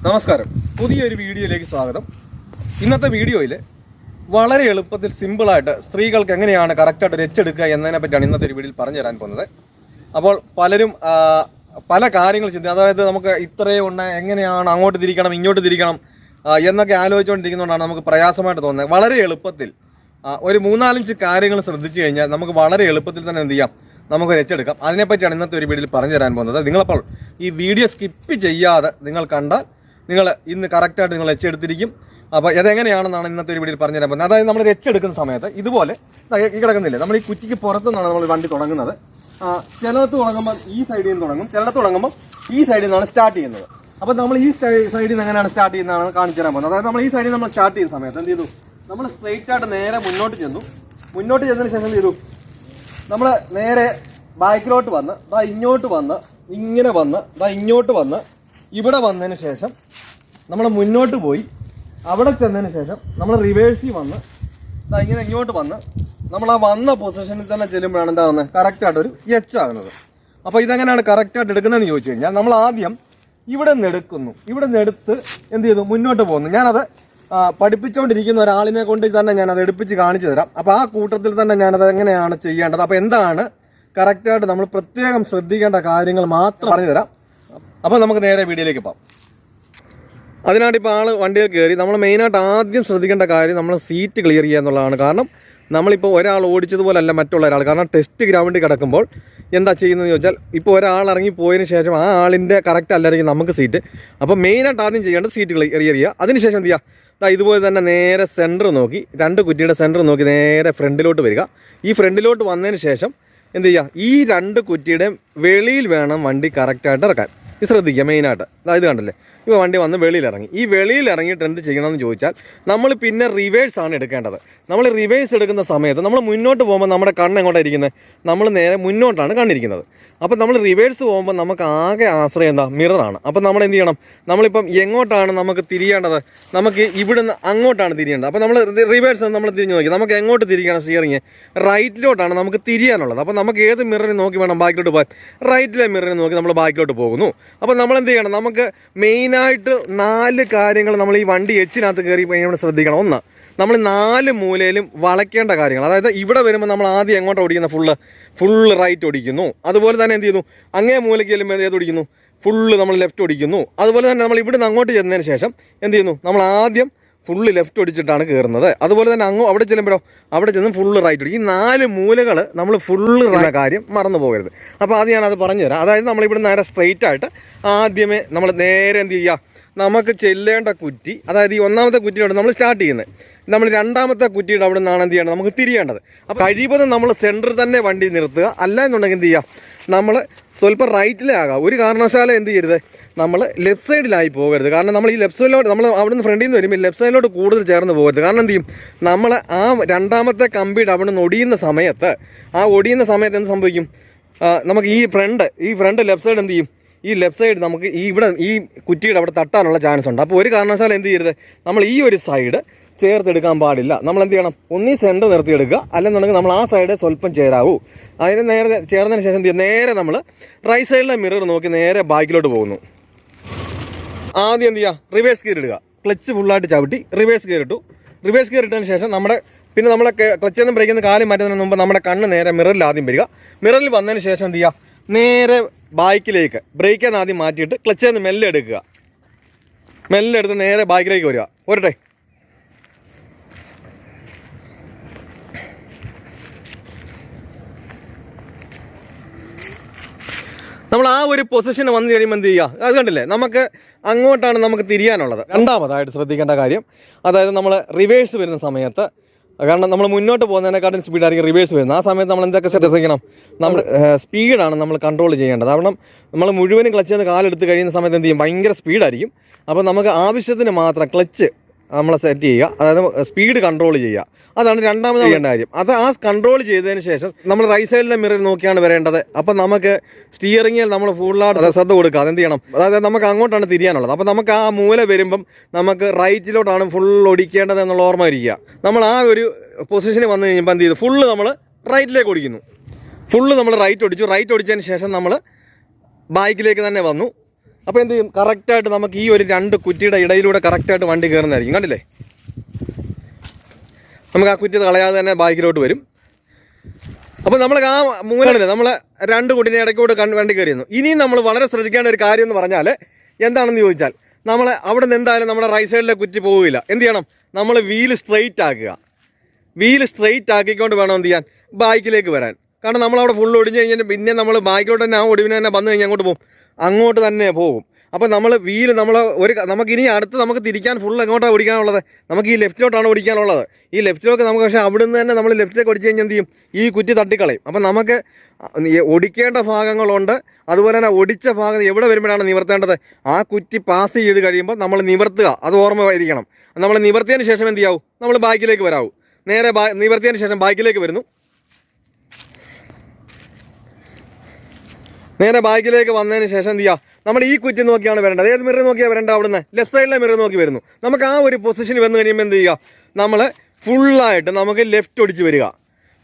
നമസ്കാരം, പുതിയൊരു വീഡിയോയിലേക്ക് സ്വാഗതം. ഇന്നത്തെ വീഡിയോയിൽ വളരെ എളുപ്പത്തിൽ സിമ്പിളായിട്ട് സ്ത്രീകൾക്ക് എങ്ങനെയാണ് കറക്റ്റായിട്ട് രച്ചെടുക്കുക എന്നതിനെ പറ്റിയാണ് ഇന്നത്തെ ഒരു വീഡിയോയിൽ പറഞ്ഞു തരാൻ പോകുന്നത്. അപ്പോൾ പലരും പല കാര്യങ്ങൾ ചിന്തിക്കും. അതായത് നമുക്ക് ഇത്രയും ഉണ്ട്, എങ്ങനെയാണ് അങ്ങോട്ട് തിരിക്കണം ഇങ്ങോട്ട് തിരിക്കണം എന്നൊക്കെ ആലോചിച്ചുകൊണ്ടിരിക്കുന്നതുകൊണ്ടാണ് നമുക്ക് പ്രയാസമായിട്ട് തോന്നുന്നത്. വളരെ എളുപ്പത്തിൽ ഒരു 3-4 കാര്യങ്ങൾ ശ്രദ്ധിച്ചു കഴിഞ്ഞാൽ നമുക്ക് വളരെ എളുപ്പത്തിൽ തന്നെ എന്ത് ചെയ്യാം, നമുക്ക് രച്ചെടുക്കാം. അതിനെപ്പറ്റിയാണ് ഇന്നത്തെ ഒരു വീഡിയോയിൽ പറഞ്ഞു തരാൻ പോകുന്നത്. നിങ്ങളപ്പോൾ ഈ വീഡിയോ സ്കിപ്പ് ചെയ്യാതെ നിങ്ങൾ കണ്ടാൽ നിങ്ങൾ ഇന്ന് കറക്റ്റായിട്ട് നിങ്ങൾ രച്ചെടുത്തിരിക്കും. അപ്പോൾ ഇതെങ്ങനെയാണെന്നാണ് ഇന്നത്തെ ഒരു വീഡിയോയിൽ പറഞ്ഞു തരാൻ പോകുന്നത്. അതായത് നമ്മൾ രച്ചെടുക്കുന്ന സമയത്ത് ഇതുപോലെ ഈ കിടക്കുന്നില്ലേ, നമ്മൾ ഈ കുറ്റിക്ക് പുറത്തു നിന്നാണ് നമ്മൾ വണ്ടി തുടങ്ങുന്നത്. ചിലടത്ത് തുടങ്ങുമ്പോൾ ഈ സൈഡിൽ നിന്ന് തുടങ്ങും, ചിലടത്ത് തുടങ്ങുമ്പോൾ ഈ സൈഡിൽ നിന്നാണ് സ്റ്റാർട്ട് ചെയ്യുന്നത്. അപ്പോൾ നമ്മൾ ഈ സൈഡിൽ നിന്ന് എങ്ങനെയാണ് സ്റ്റാർട്ട് ചെയ്യുന്നതാണ് കാണിച്ചു തരാൻ പോകുന്നത്. അതായത് നമ്മൾ ഈ സൈഡിൽ നമ്മൾ സ്റ്റാർട്ട് ചെയ്യുന്ന സമയത്ത് എന്ത് ചെയ്തു, നമ്മൾ സ്ട്രെയിറ്റ് ആയിട്ട് നേരെ മുന്നോട്ട് ചെന്നു. മുന്നോട്ട് ചെന്നതിന് ശേഷം എന്ത് ചെയ്തു, നമ്മൾ നേരെ ബാക്കിലോട്ട് വന്ന് ഇങ്ങോട്ട് വന്ന് ഇങ്ങനെ വന്ന് ഇങ്ങോട്ട് വന്ന് ഇവിടെ വന്നതിന് ശേഷം നമ്മൾ മുന്നോട്ട് പോയി അവിടെ ചെന്നതിന് ശേഷം നമ്മൾ റിവേഴ്സിൽ വന്ന് ഇങ്ങനെ ഇങ്ങോട്ട് വന്ന് നമ്മൾ ആ വന്ന പൊസിഷനിൽ തന്നെ ചെല്ലുമ്പോഴാണ് എന്താകുന്നത്, കറക്റ്റായിട്ടൊരു എച്ചാകുന്നത്. അപ്പോൾ ഇതെങ്ങനെയാണ് കറക്റ്റായിട്ട് എടുക്കുന്നതെന്ന് ചോദിച്ചു കഴിഞ്ഞാൽ നമ്മൾ ആദ്യം ഇവിടെ നിന്ന് എടുക്കുന്നു. ഇവിടെ നിന്ന് എടുത്ത് എന്ത് ചെയ്തു, മുന്നോട്ട് പോകുന്നു. ഞാനത് പഠിപ്പിച്ചുകൊണ്ടിരിക്കുന്ന ഒരാളിനെ കൊണ്ട് തന്നെ ഞാനത് എടുപ്പിച്ച് കാണിച്ചു തരാം. അപ്പോൾ ആ കൂട്ടത്തിൽ തന്നെ ഞാനത് എങ്ങനെയാണ് ചെയ്യേണ്ടത്, അപ്പോൾ എന്താണ് കറക്റ്റായിട്ട് നമ്മൾ പ്രത്യേകം ശ്രദ്ധിക്കേണ്ട കാര്യങ്ങൾ മാത്രം പറഞ്ഞു തരാം. അപ്പോൾ നമുക്ക് നേരെ വീഡിയോയിലേക്ക് പോകാം. അതിനായിട്ട് ഇപ്പോൾ ആൾ വണ്ടിയിൽ കയറി നമ്മൾ മെയിനായിട്ട് ആദ്യം ശ്രദ്ധിക്കേണ്ട കാര്യം നമ്മൾ സീറ്റ് ക്ലിയർ ചെയ്യുക എന്നുള്ളതാണ്. കാരണം നമ്മളിപ്പോൾ ഒരാൾ ഓടിച്ചതുപോലല്ല മറ്റുള്ള ഒരാൾ. കാരണം ടെസ്റ്റ് ഗ്രൗണ്ടിൽ കിടക്കുമ്പോൾ എന്താ ചെയ്യുന്നതെന്ന് ചോദിച്ചാൽ, ഇപ്പോൾ ഒരാൾ ഇറങ്ങി പോയതിന് ശേഷം ആ ആളിൻ്റെ കറക്റ്റ് അല്ലായിരിക്കും നമുക്ക് സീറ്റ്. അപ്പോൾ മെയിനായിട്ട് ആദ്യം ചെയ്യേണ്ടത് സീറ്റ് ക്ലിയർ ചെയ്യുക. അതിനുശേഷം എന്ത് ചെയ്യുക, ഇതുപോലെ തന്നെ നേരെ സെൻറ്റർ നോക്കി, 2 കുറ്റിയുടെ സെൻറ്റർ നോക്കി നേരെ ഫ്രണ്ടിലോട്ട് വരിക. ഈ ഫ്രണ്ടിലോട്ട് വന്നതിന് ശേഷം എന്ത് ചെയ്യുക, ഈ 2 കുറ്റിയുടെയും വെളിയിൽ വേണം വണ്ടി കറക്റ്റായിട്ട് ഇറക്കാൻ. ഇത് ശ്രദ്ധിക്കുക മെയിനായിട്ട്. ഇത് കണ്ടല്ലേ, ഇപ്പോൾ വണ്ടി വന്ന് വെളിയിലിറങ്ങി. ഈ വെളിയിൽ ഇറങ്ങിയിട്ട് എന്ത് ചെയ്യണമെന്ന് ചോദിച്ചാൽ, നമ്മൾ പിന്നെ റിവേഴ്സാണ് എടുക്കേണ്ടത്. നമ്മൾ റിവേഴ്സ് എടുക്കുന്ന സമയത്ത് നമ്മൾ മുന്നോട്ട് പോകുമ്പോൾ നമ്മുടെ കണ്ണ് എങ്ങോട്ടാണ് ഇരിക്കുന്നത്, നമ്മൾ നേരെ മുന്നോട്ടാണ് കണ്ണിരിക്കുന്നത്. അപ്പോൾ നമ്മൾ റിവേഴ്സ് പോകുമ്പോൾ നമുക്ക് ആകെ ആശ്രയം എന്താ, മിററാണ്. അപ്പോൾ നമ്മൾ എന്ത് ചെയ്യണം, നമ്മളിപ്പം എങ്ങോട്ടാണ് നമുക്ക് തിരിയേണ്ടത്, നമുക്ക് ഇവിടുന്ന് അങ്ങോട്ടാണ് തിരിയേണ്ടത്. അപ്പോൾ നമ്മൾ റിവേഴ്സ് നമ്മൾ തിരിഞ്ഞ് നോക്കി, നമുക്ക് എങ്ങോട്ട് തിരിക്കണം, സ്റ്റിയറിങ് റൈറ്റിലോട്ടാണ് നമുക്ക് തിരിയാനുള്ളത്. അപ്പോൾ നമുക്ക് ഏത് മിററിൽ നോക്കി വേണം ബാക്കിലോട്ട് പോകാൻ, റൈറ്റിലെ മിററിൽ നോക്കി നമ്മൾ ബാക്കിലോട്ട് പോകുന്നു. അപ്പോൾ നമ്മൾ എന്ത് ചെയ്യണം, നമുക്ക് മെയിനായിട്ട് 4 കാര്യങ്ങൾ നമ്മൾ ഈ വണ്ടി എച്ചിനകത്ത് കയറി കഴിഞ്ഞാൽ ശ്രദ്ധിക്കണം. ഒന്ന്, നമ്മൾ 4 മൂലയിലും വളയ്ക്കേണ്ട കാര്യങ്ങൾ. അതായത് ഇവിടെ വരുമ്പോൾ നമ്മൾ ആദ്യം എങ്ങോട്ട് ഓടിക്കുന്ന, ഫുള്ള് റൈറ്റ് ഓടിക്കുന്നു. അതുപോലെ തന്നെ എന്ത് ചെയ്യുന്നു, അങ്ങേ മൂലയ്ക്ക് ചെല്ലുമ്പോൾ ഏത് ഓടിക്കുന്നു, ഫുള്ള് നമ്മൾ ലെഫ്റ്റ് ഓടിക്കുന്നു. അതുപോലെ തന്നെ നമ്മൾ ഇവിടുന്ന് അങ്ങോട്ട് ചെന്നതിന് ശേഷം എന്ത് ചെയ്യുന്നു, നമ്മൾ ആദ്യം ഫുള്ള് ലെഫ്റ്റ് ഓടിച്ചിട്ടാണ് കയറുന്നത്. അതുപോലെ തന്നെ അവിടെ ചെല്ലുമ്പോഴോ അവിടെ ചെന്ന് ഫുള്ള് റൈറ്റ് ഓടിക്കും. ഈ 4 മൂലകൾ നമ്മൾ ഫുള്ള് കാര്യം മറന്നു പോകരുത്. അപ്പോൾ അത് ഞാനത് പറഞ്ഞു തരാം. അതായത് നമ്മളിവിടെ നേരെ സ്ട്രെയിറ്റ് ആയിട്ട് ആദ്യമേ നമ്മൾ നേരെ എന്ത് ചെയ്യുക, നമുക്ക് ചെല്ലേണ്ട കുറ്റി, അതായത് ഈ 1ാമത്തെ കുറ്റിയോട് നമ്മൾ സ്റ്റാർട്ട് ചെയ്യുന്നത്, നമ്മൾ 2ാമത്തെ കുറ്റിയുടെ അവിടെ നിന്നാണ് എന്ത് ചെയ്യേണ്ടത്, നമുക്ക് തിരിയേണ്ടത്. അപ്പോൾ കഴിവതും നമ്മൾ സെൻറ്ററിൽ തന്നെ വണ്ടി നിർത്തുക. അല്ല എന്നുണ്ടെങ്കിൽ എന്ത് ചെയ്യുക, നമ്മൾ സ്വല്പം റൈറ്റിലേ ആകാം. ഒരു കാരണവശാലും എന്ത് ചെയ്യരുത്, നമ്മൾ ലെഫ്റ്റ് സൈഡിലായി പോകരുത്. കാരണം നമ്മൾ ഈ ലെഫ്റ്റ് സൈഡിലോട്ട് നമ്മൾ അവിടെ നിന്ന് ഫ്രണ്ടിൽ നിന്ന് വരുമ്പോൾ ലെഫ്റ്റ് സൈഡിലോട്ട് കൂടുതൽ ചേർന്ന് പോകരുത്. കാരണം എന്ത് ചെയ്യും, നമ്മൾ ആ 2ാമത്തെ കമ്പിയുടെ അവിടെ നിന്ന് ഒടിയുന്ന സമയത്ത് എന്ത് സംഭവിക്കും, നമുക്ക് ഈ ഫ്രണ്ട് ലെഫ്റ്റ് സൈഡ് എന്ത് ചെയ്യും, ഈ ലെഫ്റ്റ് സൈഡ് നമുക്ക് ഈ കുറ്റിയുടെ അവിടെ തട്ടാനുള്ള ചാൻസ് ഉണ്ട്. അപ്പോൾ ഒരു കാരണവശാലും എന്ത് ചെയ്യരുത്, നമ്മൾ ഈ ഒരു സൈഡ് ചേർത്തെടുക്കാൻ പാടില്ല. നമ്മൾ എന്ത് ചെയ്യണം, ഒന്നീ സെൻറ്റർ നിർത്തിയെടുക്കുക, അല്ലെന്നുണ്ടെങ്കിൽ നമ്മൾ ആ സൈഡ് സ്വല്പം ചേരാവൂ. അതിന് നേരെ ചേർന്നതിന് ശേഷം എന്ത് ചെയ്യും, നേരെ നമ്മൾ റൈറ്റ് സൈഡിലെ മിറർ നോക്കി നേരെ ബാക്കിലോട്ട് പോകുന്നു. ആദ്യം എന്ത് ചെയ്യുക, റിവേഴ്സ് ഗിയർ ഇടുക. ക്ലച്ച് ഫുള്ളായിട്ട് ചവിട്ടി റിവേഴ്സ് ഗിയർ ഇട്ടു. റിവേഴ്സ് ഗിയർ ഇട്ടതിന് ശേഷം നമ്മളെ ക്ലച്ചിൽ നിന്ന് ബ്രേക്കിൽ നിന്ന് കാലം മാറ്റുന്നതിന് മുമ്പ് നമ്മുടെ കണ്ണ് നേരെ മിററിൽ ആദ്യം വരിക. മിററിൽ വന്നതിന് ശേഷം എന്ത് ചെയ്യുക, നേരെ ബാക്കിലേക്ക് ബ്രേക്കിൽ നിന്ന് ആദ്യം മാറ്റിയിട്ട് ക്ലച്ചിൽ നിന്ന് മെല്ലെ എടുക്കുക. മെല്ലെ എടുത്ത് നേരെ ബാക്കിലേക്ക് വരിക. പോരട്ടെ, നമ്മൾ ആ ഒരു പൊസിഷന് വന്നു കഴിയുമ്പോൾ എന്ത് ചെയ്യുക, അത് കണ്ടില്ലേ, നമുക്ക് അങ്ങോട്ടാണ് നമുക്ക് തിരിയാനുള്ളത്. 2ാമതായിട്ട് ശ്രദ്ധിക്കേണ്ട കാര്യം, അതായത് നമ്മൾ റിവേഴ്സ് വരുന്ന സമയത്ത്, കാരണം നമ്മൾ മുന്നോട്ട് പോകുന്നതിനെക്കാട്ടും സ്പീഡായിരിക്കും റിവേഴ്സ് വരുന്നത്. ആ സമയത്ത് നമ്മൾ എന്തൊക്കെ ശ്രദ്ധിക്കണം, നമ്മൾ സ്പീഡാണ് നമ്മൾ കൺട്രോൾ ചെയ്യേണ്ടത്. കാരണം നമ്മൾ മുഴുവനും ക്ലച്ചിൽ നിന്ന് കാലെടുത്ത് കഴിയുന്ന സമയത്ത് എന്ത് ചെയ്യും, ഭയങ്കര സ്പീഡായിരിക്കും. അപ്പോൾ നമുക്ക് ആവശ്യത്തിന് മാത്രം ക്ലച്ച് നമ്മൾ സെറ്റ് ചെയ്യുക, അതായത് സ്പീഡ് കൺട്രോൾ ചെയ്യുക. അതാണ് 2ാമത് ചെയ്യേണ്ട കാര്യം. അത് ആ കൺട്രോൾ ചെയ്തതിന് ശേഷം നമ്മൾ റൈറ്റ് സൈഡിലെ മിറർ നോക്കിയാണ് വരേണ്ടത്. അപ്പം നമുക്ക് സ്റ്റിയറിങ്ങിൽ നമ്മൾ ഫുള്ളായിട്ട് ശ്രദ്ധ കൊടുക്കുക. അതെന്ത് ചെയ്യണം, അതായത് നമുക്ക് അങ്ങോട്ടാണ് തിരിയാനുള്ളത്. അപ്പോൾ നമുക്ക് ആ മൂല വരുമ്പം നമുക്ക് റൈറ്റിലോട്ടാണ് ഫുൾ ഓടിക്കേണ്ടത് എന്നുള്ള ഓർമ്മ ഇരിക്കുക. നമ്മൾ ആ ഒരു പൊസിഷനിൽ വന്നു കഴിയുമ്പോൾ എന്ത് ചെയ്തു, ഫുള്ള് നമ്മൾ റൈറ്റിലേക്ക് ഓടിക്കുന്നു. ഫുള്ള് നമ്മൾ റൈറ്റ് ഓടിച്ചു. റൈറ്റ് ഓടിച്ചതിന് ശേഷം നമ്മൾ ബാക്കിലേക്ക് തന്നെ വന്നു. അപ്പോൾ എന്ത് ചെയ്യും, കറക്റ്റായിട്ട് നമുക്ക് ഈ ഒരു 2 കുറ്റിയുടെ ഇടയിലൂടെ കറക്റ്റായിട്ട് വണ്ടി കയറുന്നതായിരിക്കും. കണ്ടില്ലേ, നമുക്ക് ആ കുറ്റി കളയാതെ തന്നെ ബാക്കിലോട്ട് വരും. അപ്പോൾ നമ്മൾ ആ മൂലമില്ല, നമ്മൾ 2 കുറ്റിനെ ഇടയ്ക്കോട് വണ്ടി കയറിയിരുന്നു. ഇനിയും നമ്മൾ വളരെ ശ്രദ്ധിക്കേണ്ട ഒരു കാര്യം എന്ന് പറഞ്ഞാൽ എന്താണെന്ന് ചോദിച്ചാൽ, നമ്മൾ അവിടെ നിന്ന് എന്തായാലും നമ്മുടെ റൈറ്റ് സൈഡിലെ കുറ്റി പോവില്ല. എന്ത് ചെയ്യണം, നമ്മൾ വീല് സ്ട്രെയിറ്റ് ആക്കുക. വീല് സ്ട്രെയിറ്റ് ആക്കിക്കൊണ്ട് വേണം എന്ത് ചെയ്യാൻ, ബൈക്കിലേക്ക് വരാൻ. കാരണം നമ്മളവിടെ ഫുൾ ഒടിഞ്ഞ് കഴിഞ്ഞാൽ പിന്നെ നമ്മൾ ബൈക്കിലോട്ട് തന്നെ ആ ഒടിവിനെ തന്നെ വന്നു കഴിഞ്ഞാൽ അങ്ങോട്ട് പോകും, അങ്ങോട്ട് തന്നെ പോകും. അപ്പോൾ നമ്മൾ വീല് നമുക്കിനി അടുത്ത് നമുക്ക് തിരിക്കാൻ ഫുൾ എങ്ങോട്ടാണ് ഓടിക്കാനുള്ളത്, നമുക്ക് ഈ ലെഫ്റ്റിലോട്ടാണ് ഓടിക്കാനുള്ളത്. ഈ ലെഫ്റ്റിലോട്ട് നമുക്ക് പക്ഷേ അവിടെ നിന്ന് തന്നെ നമ്മൾ ലെഫ്റ്റിലേക്ക് ഓടിച്ച് കഴിഞ്ഞാൽ എന്ത് ചെയ്യും, ഈ കുറ്റി തട്ടിക്കളയും. അപ്പം നമുക്ക് ഒടിക്കേണ്ട ഭാഗങ്ങളുണ്ട്, അതുപോലെ തന്നെ ഒടിച്ച ഭാഗം എവിടെ വരുമ്പോഴാണ് നിവർത്തേണ്ടത്, ആ കുറ്റി പാസ് ചെയ്ത് കഴിയുമ്പോൾ നമ്മൾ നിവർത്തുക, അത് ഓർമ്മയായിരിക്കണം. നമ്മൾ നിവർത്തിയതിന് ശേഷം എന്ത് ചെയ്യാവും, നമ്മൾ ബാക്കിലേക്ക് വരാവൂ. നേരെ നിവർത്തിയതിന് ശേഷം ബാക്കിലേക്ക് വരുന്നു. നേരെ ബാക്കിലേക്ക് വന്നതിന് ശേഷം എന്ത് ചെയ്യുക, നമ്മൾ ഈ കുറ്റി നോക്കിയാണ് വരേണ്ടത്. ഏത് മിറർ നോക്കിയാണ് വരേണ്ടത്, അവിടുന്ന് ലെഫ്റ്റ് സൈഡിലെ മിറർ നോക്കി വരുന്നു. നമുക്ക് ആ ഒരു പൊസിഷനിൽ വന്നു കഴിയുമ്പോൾ എന്ത് ചെയ്യുക, നമ്മൾ ഫുള്ളായിട്ട് നമുക്ക് ലെഫ്റ്റ് ഒടിച്ച് വരിക.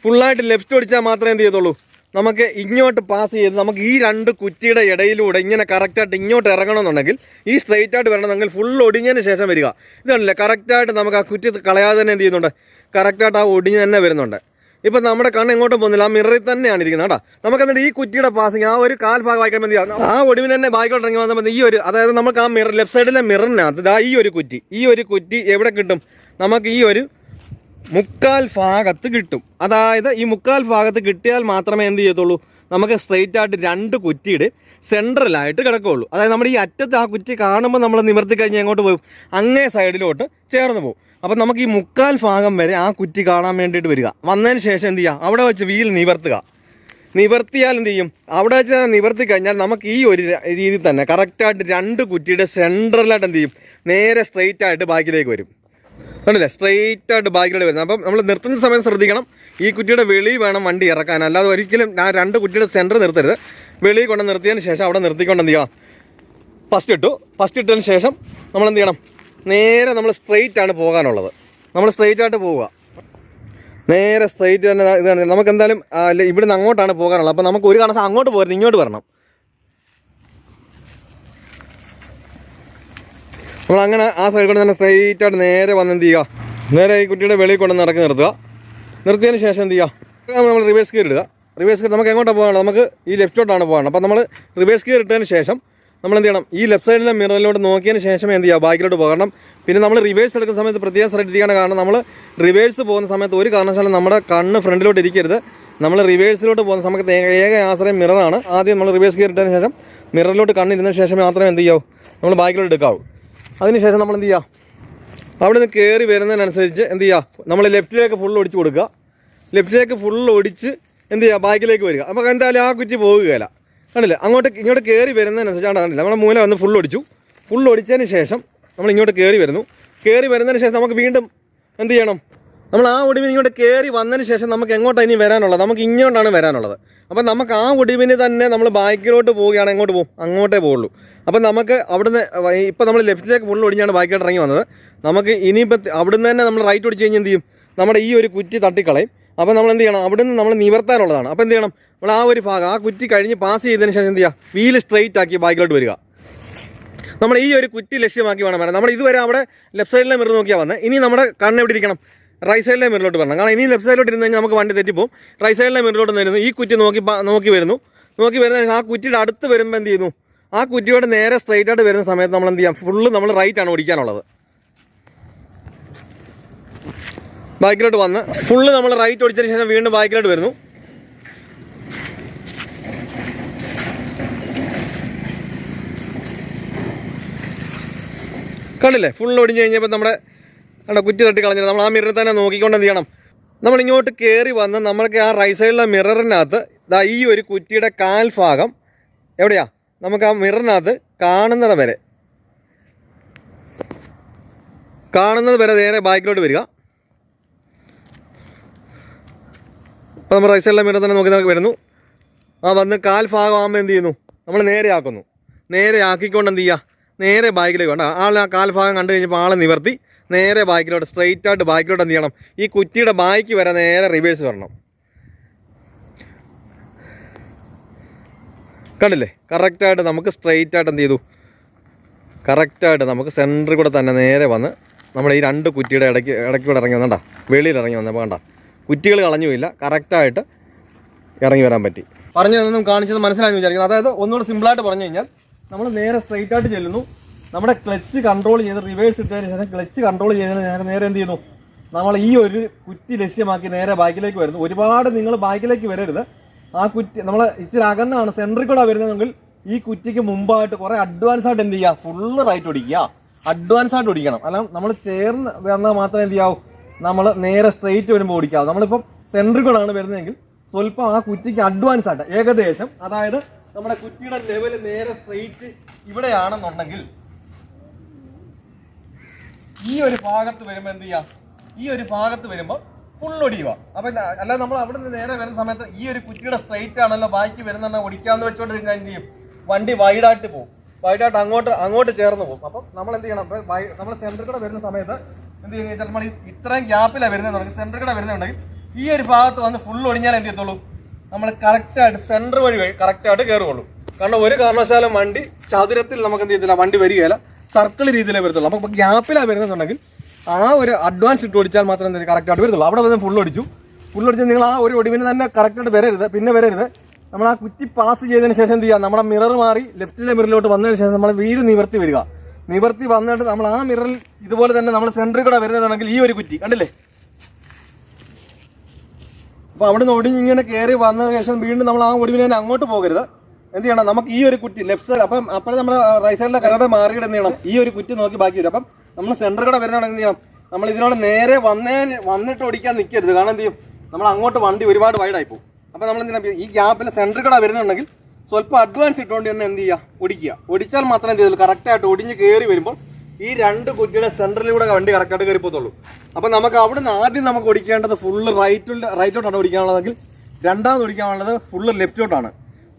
ഫുള്ളായിട്ട് ലെഫ്റ്റ് ഒടിച്ചാൽ മാത്രമേ എന്ത് ചെയ്യത്തുള്ളൂ, നമുക്ക് ഇങ്ങോട്ട് പാസ് ചെയ്ത് നമുക്ക് ഈ 2 കുറ്റിയുടെ ഇടയിലൂടെ ഇങ്ങനെ കറക്റ്റായിട്ട് ഇങ്ങോട്ട് ഇറങ്ങണമെന്നുണ്ടെങ്കിൽ ഈ സ്ട്രെയിറ്റ് ആയിട്ട് വരണമെന്നെങ്കിൽ ഫുൾ ഒടിഞ്ഞതിന് ശേഷം വരിക. ഇതാണല്ലേ കറക്റ്റായിട്ട് നമുക്ക് ആ കുറ്റി കളയാതെ തന്നെ എന്ത് ചെയ്യുന്നുണ്ട്, കറക്റ്റായിട്ട് ആ ഒടിഞ്ഞ് തന്നെ വരുന്നുണ്ട്. ഇപ്പം നമ്മുടെ കണ്ണ് എങ്ങോട്ടും പോകുന്നില്ല, ആ മിററിൽ തന്നെയാണ് ഇരിക്കുന്നത് കേട്ടോ. നമുക്ക് എന്നിട്ട് ഈ കുറ്റിയുടെ പാസിങ് ആ ഒരു കാൽ ഭാഗം വായിക്കാൻ മതി, ആ ഒടിവിന് തന്നെ ബാക്കിലോട്ട് ഇറങ്ങി വന്നാൽ ഈ ഒരു, അതായത് നമുക്ക് ആ മിറർ ലെഫ്റ്റ് സൈഡിലെ മിററിനകത്ത് ഈ ഒരു കുറ്റി എവിടെ കിട്ടും, നമുക്ക് ഈ ഒരു 1/4 ഭാഗത്ത് കിട്ടും. അതായത് ഈ 1/4 ഭാഗത്ത് കിട്ടിയാൽ മാത്രമേ എന്ത് ചെയ്യത്തുള്ളൂ, നമുക്ക് സ്ട്രെയിറ്റ് ആയിട്ട് 2 കുറ്റിയുടെ സെൻട്രലായിട്ട് കിടക്കുകയുള്ളൂ. അതായത് നമ്മുടെ ഈ അറ്റത്ത് ആ കുറ്റി കാണുമ്പോൾ നമ്മൾ നിവർത്തി കഴിഞ്ഞാൽ എങ്ങോട്ട് പോകും, അങ്ങേ സൈഡിലോട്ട് ചേർന്ന് പോകും. അപ്പം നമുക്ക് ഈ 1/4 ഭാഗം വരെ ആ കുറ്റി കാണാൻ വേണ്ടിയിട്ട് വരിക. വന്നതിന് ശേഷം എന്ത് ചെയ്യുക, അവിടെ വെച്ച് വീൽ നിവർത്തിയാൽ എന്ത് ചെയ്യും, അവിടെ വെച്ച് നിവർത്തി കഴിഞ്ഞാൽ നമുക്ക് ഈ ഒരു രീതിയിൽ തന്നെ കറക്റ്റായിട്ട് 2 കുറ്റിയുടെ സെൻട്രലായിട്ട് എന്ത് ചെയ്യും, നേരെ സ്ട്രെയിറ്റ് ആയിട്ട് ബാക്കിലേക്ക് വരും. കണ്ടില്ലേ, സ്ട്രെയിറ്റ് ആയിട്ട് ബാക്കിലോട്ട് വരുന്നത്. അപ്പം നമ്മൾ നിർത്തുന്ന സമയം ശ്രദ്ധിക്കണം, ഈ കുറ്റിയുടെ വെളി വേണം വണ്ടി ഇറക്കാൻ. അല്ലാതെ ഒരിക്കലും ആ 2 കുറ്റിയുടെ സെൻറ്റർ നിർത്തരുത്. വെളി കൊണ്ട് നിർത്തിയതിന് ശേഷം അവിടെ നിർത്തിക്കൊണ്ട് എന്ത് ചെയ്യണം, ഫസ്റ്റ് ഇട്ടതിന് ശേഷം നമ്മൾ എന്ത് ചെയ്യണം, നേരെ നമ്മൾ സ്ട്രെയിറ്റ് ആണ് പോകാനുള്ളത്. നമ്മൾ സ്ട്രെയിറ്റ് ആയിട്ട് പോവുക, നേരെ സ്ട്രെയിറ്റ് തന്നെ. ഇതാണ് നമുക്ക് എന്തായാലും ഇവിടുന്ന് അങ്ങോട്ടാണ് പോകാനുള്ളത്. അപ്പോൾ നമുക്ക് ഒരു കാരണവശാലും അങ്ങോട്ട് പോരുന്നത്, ഇങ്ങോട്ട് വരണം. നമ്മൾ അങ്ങനെ ആ സൈഡിൽ കൊണ്ട് തന്നെ സ്ട്രെയിറ്റ് ആയിട്ട് നേരെ വന്ന് എന്ത് ചെയ്യുക, നേരെ ഈ കുട്ടിയുടെ വെളിയിൽ കൊണ്ട് ഇറക്കി നിർത്തിയതിന് ശേഷം എന്ത് ചെയ്യുക, നമ്മൾ റിവേഴ്സ് ഗിയർ ഇടുക. റിവേഴ്സ് ഗിയർ നമുക്ക് എങ്ങോട്ടാണ് പോകാനുള്ളത്, നമുക്ക് ഈ ലെഫ്റ്റോട്ടാണ് പോകാനുള്ളത്. അപ്പോൾ നമ്മൾ റിവേഴ്സ് ഗിയർ ഇട്ടതിന് ശേഷം നമ്മൾ എന്ത് ചെയ്യണം, ഈ ലെഫ്റ്റ് സൈഡിലെ മിററിലോട്ട് നോക്കിയതിന് ശേഷം എന്ത് ചെയ്യുക, ബാക്കിലോട്ട് പോകണം. പിന്നെ നമ്മൾ റിവേഴ്സ് എടുക്കുന്ന സമയത്ത് പ്രത്യേകം ശ്രദ്ധിക്കുകയാണ്. കാരണം നമ്മൾ റിവേഴ്സ് പോകുന്ന സമയത്ത് ഒരു കാരണവശാലും നമ്മുടെ കണ്ണ് ഫ്രണ്ടിലോട്ട് ഇരിക്കരുത്. നമ്മൾ റിവേഴ്സിലോട്ട് പോകുന്ന സമയത്ത് ഏക ആശ്രയം മിററാണ്. ആദ്യം നമ്മൾ റിവേഴ്സ് ഗിയർ ഇട്ടതിന് ശേഷം മിററിലോട്ട് കണ്ണിരുന്ന ശേഷം മാത്രമേ എന്ത് ചെയ്യാവൂ, നമ്മൾ ബാക്കിലോട്ട് എടുക്കാവൂ. അതിനുശേഷം നമ്മൾ എന്ത് ചെയ്യുക, അവിടെ നിന്ന് കയറി വരുന്നതിനനുസരിച്ച് എന്ത് ചെയ്യുക, നമ്മൾ ലെഫ്റ്റിലേക്ക് ഫുൾ ഒടിച്ച് കൊടുക്കുക. ലെഫ്റ്റിലേക്ക് ഫുൾ ഒടിച്ച് എന്ത് ചെയ്യുക, ബാക്കിലേക്ക് വരിക. അപ്പോൾ എന്തായാലും ആ കുറ്റി പോവുകയില്ല. കണ്ടില്ലേ, ഇങ്ങോട്ട് കയറി വരുന്നതിനനുസരിച്ചാണ്. കണ്ടില്ല, നമ്മുടെ മൂല വന്ന് ഫുൾ ഒടിച്ചതിന് ശേഷം നമ്മൾ ഇങ്ങോട്ട് കയറി വരുന്നതിന് ശേഷം നമുക്ക് വീണ്ടും എന്ത് ചെയ്യണം, നമ്മൾ ആ ഒടിവിന് ഇങ്ങോട്ട് കയറി വന്നതിന് ശേഷം നമുക്ക് എങ്ങോട്ടാണ് ഇനി വരാനുള്ളത്, നമുക്ക് ഇങ്ങോട്ടാണ് വരാനുള്ളത്. അപ്പം നമുക്ക് ആ ഒടിവിന് തന്നെ നമ്മൾ ബാക്കിലോട്ട് പോവുകയാണ്, എങ്ങോട്ട് പോകും, അങ്ങോട്ടേ പോകുള്ളൂ. അപ്പം നമുക്ക് അവിടുന്ന് ഇപ്പോൾ നമ്മൾ ലെഫ്റ്റിലേക്ക് ഫുൾ ഒടിഞ്ഞാണ് ബാക്കിലോട്ട് ഇറങ്ങി വന്നത്. നമുക്ക് ഇനിയിപ്പോൾ അവിടുന്ന് തന്നെ നമ്മൾ റൈറ്റ് ഒടിച്ച് കഴിഞ്ഞാൽ എന്ത് ചെയ്യും, നമ്മുടെ ഈ ഒരു കുറ്റി തട്ടിക്കളയും. അപ്പോൾ നമ്മൾ എന്ത് ചെയ്യണം, അവിടുന്ന് നമ്മൾ നിവർത്താനുള്ളതാണ്. അപ്പോൾ എന്ത് ചെയ്യണം, നമ്മൾ ആ ഒരു ഭാഗം ആ കുറ്റി കഴിഞ്ഞ് പാസ് ചെയ്തതിന് ശേഷം എന്ത് ചെയ്യുക, വീല് സ്ട്രെയിറ്റ് ആക്കി ബാക്കിലോട്ട് വരിക. നമ്മൾ ഈ ഒരു കുറ്റി ലക്ഷ്യമാക്കി വേണം വരാൻ. നമ്മൾ ഇതുവരെ അവിടെ ലെഫ്റ്റ് സൈഡിലെ മിറർ നോക്കിയാൽ വന്നത്. ഇനി നമ്മുടെ കണ്ണ് എവിടെ ഇരിക്കണം, റൈറ്റ് സൈഡിലെ മിററിലോട്ട് വരണം. കാരണം ഇനി ലെഫ്റ്റ് സൈഡിലോട്ട് ഇരുന്ന് കഴിഞ്ഞാൽ നമുക്ക് വണ്ടി തെറ്റിപ്പോവും. റൈറ്റ് സൈഡിലെ മിററിലോട്ട് വരുന്നു, ഈ കുറ്റി നോക്കി വരുന്ന ആ കുറ്റിയുടെ അടുത്ത് വരുമ്പോൾ എന്ത് ചെയ്യുന്നു, ആ കുറ്റിയോട് നേരെ സ്ട്രെയിറ്റ് ആയിട്ട് വരുന്ന സമയത്ത് നമ്മൾ എന്ത് ചെയ്യാം, ഫുള്ള് നമ്മൾ റൈറ്റ് ആണ് ഓടിക്കാനുള്ളത്. ബാക്കിലോട്ട് വന്ന് ഫുള്ള് നമ്മൾ റൈറ്റ് ഓടിച്ചതിന് ശേഷം വീണ്ടും ബാക്കിലോട്ട് വരുന്നു. കണ്ടില്ലേ, ഫുൾ ഒടിഞ്ഞ് കഴിഞ്ഞപ്പോൾ നമ്മുടെ കുറ്റി തട്ടി കളഞ്ഞിട്ട് നമ്മൾ ആ മിററിൽ തന്നെ നോക്കിക്കൊണ്ട് എന്ത് ചെയ്യണം, നമ്മൾ ഇങ്ങോട്ട് കയറി വന്ന് നമ്മൾക്ക് ആ റൈറ്റ് സൈഡിലെ മിററിനകത്ത് ഈ ഒരു കുറ്റിയുടെ കാൽ ഭാഗം എവിടെയാ, നമുക്ക് ആ മിററിനകത്ത് കാണുന്നത് വരെ നേരെ ബാക്കിലോട്ട് വരിക. അപ്പോൾ നമ്മൾ റൈറ്റ് സൈഡിലെ മിറർ തന്നെ നോക്കി വരുന്നു. ആ വന്ന് കാൽ ഭാഗം ആകുമ്പോൾ എന്ത് ചെയ്യുന്നു, നമ്മൾ നേരെ ആക്കിക്കൊണ്ട് എന്ത് ചെയ്യുക, നേരെ ബാക്കിലേക്ക് വേണ്ട. ആ കാൽ ഭാഗം കണ്ടു കഴിഞ്ഞപ്പോൾ ആളെ നിവർത്തി നേരെ ബാക്കിലോട്ട് സ്ട്രെയിറ്റ് ആയിട്ട് ബാക്കിലോട്ട് എന്ത് ചെയ്യണം, ഈ കുറ്റിയുടെ ബാക്കി വരെ നേരെ റിവേഴ്സ് വരണം. കണ്ടില്ലേ, കറക്റ്റായിട്ട് നമുക്ക് സ്ട്രെയിറ്റ് ആയിട്ട് എന്ത് ചെയ്തു, കറക്റ്റായിട്ട് നമുക്ക് സെൻറ്ററിൽ കൂടെ തന്നെ നേരെ വന്ന് നമ്മുടെ ഈ രണ്ട് കുറ്റിയുടെ ഇടയ്ക്കൂടെ ഇറങ്ങി വന്നണ്ട, വെളിയിൽ ഇറങ്ങി വന്നപ്പോൾ കണ്ട കുറ്റികൾ കളഞ്ഞുമില്ല, കറക്റ്റായിട്ട് ഇറങ്ങി വരാൻ പറ്റി. പറഞ്ഞതൊന്നും കാണിച്ചത് മനസ്സിലായെന്ന് വിചാരിക്കുന്നു. അതായത് ഒന്നുകൂടെ സിമ്പിളായിട്ട് പറഞ്ഞു കഴിഞ്ഞാൽ നമ്മൾ നേരെ സ്ട്രെയിറ്റ് ആയിട്ട് ചെല്ലുന്നു, നമ്മുടെ ക്ലച്ച് കൺട്രോൾ ചെയ്ത് റിവേഴ്സ് ഇട്ടതിന് ശേഷം ക്ലച്ച് കൺട്രോൾ ചെയ്തതിന് നേരെ എന്ത് ചെയ്യുന്നു, നമ്മൾ ഈ ഒരു കുറ്റി ലക്ഷ്യമാക്കി നേരെ ബാക്കിലേക്ക് വരുന്നു. ഒരുപാട് നിങ്ങൾ ബാക്കിലേക്ക് വരരുത്, ആ കുറ്റി നമ്മൾ ഇച്ചിരി അകന്നാണ് സെൻട്രിൽ കൂടെ വരുന്നതെങ്കിൽ ഈ കുറ്റിക്ക് മുമ്പായിട്ട് കുറേ അഡ്വാൻസ് ആയിട്ട് എന്ത് ചെയ്യുക, ഫുള്ള് റൈറ്റ് ഓടിക്കുക, അഡ്വാൻസ് ആയിട്ട് ഓടിക്കണം. അല്ല നമ്മൾ ചേർന്ന് വന്നാൽ മാത്രമേ എന്ത് ചെയ്യാവൂ, നമ്മൾ നേരെ സ്ട്രെയിറ്റ് വരുമ്പോൾ ഓടിക്കാവും. നമ്മളിപ്പം സെൻട്രിൽ കൂടെയാണ് വരുന്നതെങ്കിൽ സ്വല്പം ആ കുറ്റിക്ക് അഡ്വാൻസ് ആയിട്ട് ഏകദേശം, അതായത് നമ്മുടെ കുറ്റിയുടെ ലെവൽ നേരെ സ്ട്രെയിറ്റ് ഇവിടെയാണെന്നുണ്ടെങ്കിൽ ഈ ഒരു ഭാഗത്ത് വരുമ്പോൾ എന്ത് ചെയ്യാം, ഈ ഒരു ഭാഗത്ത് വരുമ്പോൾ ഫുൾ ഒടിയുക. അപ്പം അല്ലാതെ നമ്മൾ അവിടെ നിന്ന് നേരെ വരുന്ന സമയത്ത് ഈ ഒരു കുറ്റിയുടെ സ്ട്രെയിറ്റ് ആണല്ലോ ബാക്കി വരുന്ന ഓടിക്കാന്ന് വെച്ചോണ്ടിരുന്നാൽ എന്ത് ചെയ്യും, വണ്ടി വൈഡായിട്ട് പോകും, വൈഡായിട്ട് അങ്ങോട്ട് ചേർന്ന് പോകും. അപ്പം നമ്മൾ എന്ത് ചെയ്യണം, നമ്മൾ സെൻറ്ററിൽ കൂടെ വരുന്ന സമയത്ത് എന്ത് ചെയ്യുന്നത്, നമ്മൾ ഇത്രയും ഗ്യാപ്പിലാണ് വരുന്നതെന്നുണ്ടെങ്കിൽ സെൻറ്ററിൽ കൂടെ വരുന്നുണ്ടെങ്കിൽ ഈ ഒരു ഭാഗത്ത് വന്ന് ഫുൾ ഒടിഞ്ഞാൽ എന്ത് ചെയ്യത്തുള്ളൂ, നമ്മൾ കറക്റ്റായിട്ട് സെൻറ്റർ വഴി കറക്റ്റായിട്ട് കയറുകയുള്ളൂ. കാരണം ഒരു കാരണവശാലും വണ്ടി ചതുരത്തിൽ നമുക്ക് എന്ത് ചെയ്യത്തില്ല, വണ്ടി വരികയില്ല, സർക്കിൾ രീതിയിലേ വരത്തുള്ളൂ. അപ്പോൾ ഗ്യാപ്പിലാണ് വരുന്നുണ്ടെങ്കിൽ ആ ഒരു അഡ്വാൻസ് ഇട്ട് ഓടിച്ചാൽ മാത്രമേ എന്തെങ്കിലും കറക്റ്റായിട്ട് വരത്തുള്ളൂ. അവിടെ വന്ന് ഫുൾ ഒടിച്ച് നിങ്ങൾ ആ ഒരു ഒടിവിന് തന്നെ കറക്റ്റായിട്ട് വരരുത്. പിന്നെ വരരുത്, നമ്മൾ ആ കുറ്റി പാസ് ചെയ്തതിന് ശേഷം എന്ത് ചെയ്യുക, നമ്മുടെ മിറർ മാറി ലെഫ്റ്റിലെ മിററിലോട്ട് വന്നതിന് ശേഷം നമ്മൾ വീട് നിവർത്തി വരിക. നിവർത്തി വന്നിട്ട് നമ്മൾ ആ മിററിൽ ഇതുപോലെ തന്നെ നമ്മൾ സെൻറ്ററിൽ കൂടെ വരുന്നതാണെങ്കിൽ ഈ ഒരു കുറ്റി കണ്ടില്ലേ, അപ്പോൾ അവിടെ നിന്ന് ഒടിഞ്ഞ് ഇങ്ങനെ കയറി വന്നതിന് ശേഷം വീണ്ടും നമ്മൾ ആ ഒടിവിന് തന്നെ അങ്ങോട്ട് പോകരുത്. എന്ത് ചെയ്യണം, നമുക്ക് ഈ ഒരു കുറ്റി ലെഫ്റ്റ് സൈഡ്, അപ്പം അപ്പോഴേ നമ്മൾ റൈറ്റ് സൈഡിലെ കരയുടെ മാറിയിട്ട് എന്ത് ചെയ്യണം, ഈ ഒരു കുറ്റി നോക്കി ബാക്കി വരും. അപ്പം നമ്മൾ സെൻറ്ററിൽ കൂടെ വരുന്നതാണെങ്കിൽ എന്ത് ചെയ്യണം, നമ്മൾ ഇതിനോട് നേരെ വന്നിട്ട് ഓടിക്കാൻ നിൽക്കരുത്. കാരണം എന്ത് ചെയ്യും, നമ്മൾ അങ്ങോട്ട് വണ്ടി ഒരുപാട് വൈഡായി പോകും. അപ്പോൾ നമ്മൾ എന്തിനാ ഈ ഗ്യാപ്പിൽ സെൻറ്ററിൽ കൂടെ വരുന്നുണ്ടെങ്കിൽ സ്വല്പം അഡ്വാൻസ് ഇട്ടുകൊണ്ട് തന്നെ എന്ത് ചെയ്യുക, ഓടിച്ചാൽ മാത്രമേ എന്ത് ചെയ്യുള്ളൂ, കറക്റ്റായിട്ട് ഒടിഞ്ഞ് കയറി വരുമ്പോൾ ഈ രണ്ട് കുറ്റിയുടെ സെൻറ്ററിലൂടെ വണ്ടി കറക്റ്റായിട്ട് കയറി പോകത്തുള്ളൂ. അപ്പോൾ നമുക്ക് അവിടെ നിന്ന് ആദ്യം നമുക്ക് ഓടിക്കേണ്ടത് ഫുള്ള് റൈറ്റോട്ടാണ് ഓടിക്കാനുള്ളതെങ്കിൽ രണ്ടാമത് ഓടിക്കാനുള്ളത് ഫുള്ള് ലെഫ്റ്റിലോട്ടാണ്.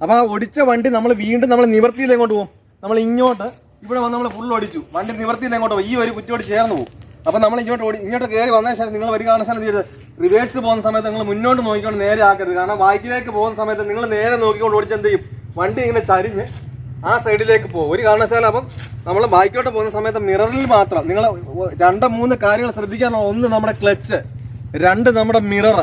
അപ്പോൾ ആ ഒടിച്ച വണ്ടി നമ്മൾ വീണ്ടും നമ്മൾ നിവർത്തിയിൽ എങ്ങോട്ട് പോകും, നമ്മൾ ഇങ്ങോട്ട് ഇവിടെ വന്ന് നമ്മൾ ഫുള്ള് ഓടിച്ചു, വണ്ടി നിവർത്തിയിൽ എങ്ങോട്ട് പോകും, ഈ ഒരു കുറ്റിയോട് ചേർന്ന് പോകും. അപ്പോൾ നമ്മൾ ഇങ്ങോട്ട് കയറി വന്നതിന് ശേഷം നിങ്ങൾ ഒരു കാരണവശാലും ചെയ്ത് റിവേഴ്സ് പോകുന്ന സമയത്ത് നിങ്ങൾ മുന്നോട്ട് നോക്കിക്കൊണ്ട് നേരെ ആക്കരുത്. കാരണം ബാക്കിലേക്ക് പോകുന്ന സമയത്ത് നിങ്ങൾ നേരെ നോക്കിക്കൊണ്ട് ഓടിച്ചെന്ത് ചെയ്യും, വണ്ടി ഇങ്ങനെ ചരിഞ്ഞ് ആ സൈഡിലേക്ക് പോകും. ഒരു കാരണവശാലും അപ്പം നമ്മൾ ബാക്കിലോട്ട് പോകുന്ന സമയത്ത് മിററിൽ മാത്രം നിങ്ങൾ 2-3 കാര്യങ്ങൾ ശ്രദ്ധിക്കാനുള്ള. ഒന്ന് നമ്മുടെ ക്ലച്ച്, 2 നമ്മുടെ മിറർ,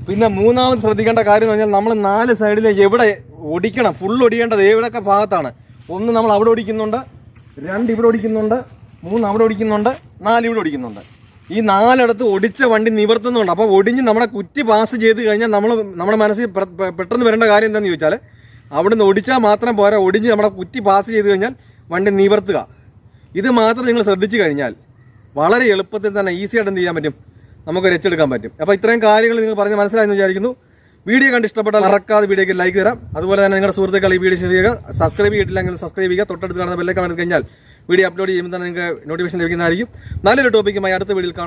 പിന്നെ മൂന്നാമത് ശ്രദ്ധിക്കേണ്ട കാര്യം എന്ന് പറഞ്ഞാൽ നമ്മൾ 4 സൈഡിൽ എവിടെ ഓടിക്കണം, ഫുൾ ഒടിക്കേണ്ടത് എവിടെയൊക്കെ ഭാഗത്താണ്. 1 നമ്മൾ അവിടെ ഓടിക്കുന്നുണ്ട്, 2 ഇവിടെ ഓടിക്കുന്നുണ്ട്, 3 അവിടെ ഓടിക്കുന്നുണ്ട്, 4 ഇവിടെ ഓടിക്കുന്നുണ്ട്. ഈ 4 ഒടിച്ച വണ്ടി നിവർത്തുന്നുണ്ട്. അപ്പോൾ ഒടിഞ്ഞ് നമ്മുടെ കുറ്റി പാസ് ചെയ്ത് കഴിഞ്ഞാൽ നമ്മുടെ മനസ്സിൽ പെട്ടെന്ന് വരേണ്ട കാര്യം എന്താണെന്ന് ചോദിച്ചാൽ, അവിടുന്ന് ഒടിച്ചാൽ മാത്രം പോരാ, ഒടിഞ്ഞ് നമ്മുടെ കുറ്റി പാസ് ചെയ്ത് കഴിഞ്ഞാൽ വണ്ടി നിവർത്തുക. ഇത് മാത്രം നിങ്ങൾ ശ്രദ്ധിച്ചു കഴിഞ്ഞാൽ വളരെ എളുപ്പത്തിൽ തന്നെ ഈസിയായിട്ട് എന്ത് ചെയ്യാൻ പറ്റും, നമുക്ക് രക്ഷെടുക്കാൻ പറ്റും. അപ്പോൾ ഇത്രയും കാര്യങ്ങൾ നിങ്ങൾ പറഞ്ഞ് മനസ്സിലായെന്ന് വിചാരിക്കുന്നു. വീഡിയോ കണ്ട് ഇഷ്ടപ്പെട്ടാൽ മറക്കാതെ വീഡിയോക്ക് ലൈക്ക് തരാം. അതുപോലെ തന്നെ നിങ്ങളുടെ സുഹൃത്തുക്കൾ ഈ വീഡിയോ ചെയ്യുക. സബ്സ്ക്രൈബ് ചെയ്തിട്ടില്ലെങ്കിൽ സബ്സ്ക്രൈബ് ചെയ്യുക. തൊട്ടടുത്ത് കാണുന്ന ബെല്ലൈക്കൺ അമർത്തി കഴിഞ്ഞാൽ വീഡിയോ അപ്ലോഡ് ചെയ്യുമ്പോൾ തന്നെ നിങ്ങൾക്ക് നോട്ടിഫിക്കേഷൻ ലഭിക്കുന്നതായിരിക്കും. നല്ലൊരു ടോപ്പിക്കുമായി അടുത്ത വീഡിയോയിൽ കാണാം.